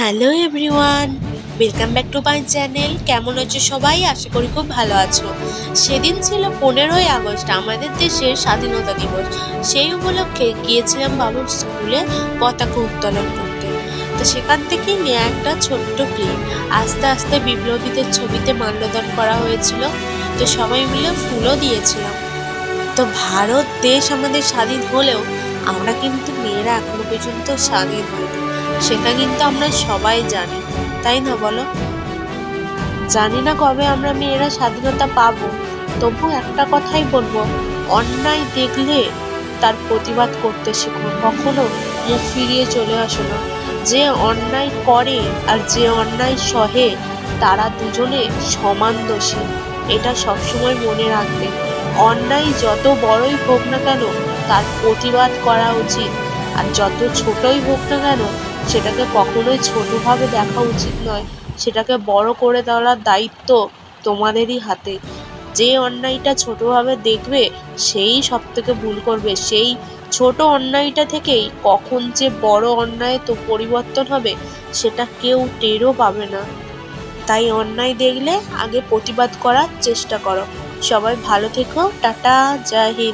Hello everyone, welcome back to my channel. কেমন আছো সবাই? আশা করি খুব ভালো আছো। সেদিন ছিল 15ই আগস্ট, আমাদের দেশের স্বাধীনতা দিবস। সেই উপলক্ষে গিয়েছিলাম বাবুর স্কুলে পতাকা উত্তোলন করতে। তো সেখান থেকেই নেওয়া একটা ছোট্ট ক্লিপ। আস্তে আস্তে বিপ্লবীদের ছবিতে মাল্যদান করা হয়েছিল। তো সবাই মিলে ফুলও দিয়েছিলাম। তো ভারত দেশ আমাদের স্বাধীন হলেও আমরা কিন্তু মেয়েরা এখনো পর্যন্ত স্বাধীন হয়নি, সেটা কিন্তু আমরা সবাই জানি, তাই না বলো? জানি না কবে আমরা মেয়েরা স্বাধীনতা পাবো, তবু একটা কথাই বলবো, অন্যায় দেখলে তার প্রতিবাদ করতে শেখো, কখনো মুখ ফিরিয়ে চলে আসো না। যে অন্যায় করে আর যে অন্যায় সহে, তারা দুজনে সমান দোষী, এটা সবসময় মনে রাখবে। অন্যায় যত বড়ই হোক না কেন, তার প্রতিবাদ করা উচিত, আর যত ছোটই হোক না কেন সেটাকে কখনোই ছোটভাবে দেখা উচিত নয়, সেটাকে বড় করে দেওয়ার দায়িত্ব তোমাদেরই হাতে। যে অন্যায়টা ছোটভাবে দেখবে সেই সব থেকে ভুল করবে, সেই ছোট অন্যায়টা থেকেই কখন যে বড় অন্যায় তো পরিবর্তন হবে সেটা কেউ টেরও পাবে না। তাই অন্যায় দেখলে আগে প্রতিবাদ করার চেষ্টা করো। সবাই ভালো থেকো, টাটা, জয় হিন্দ।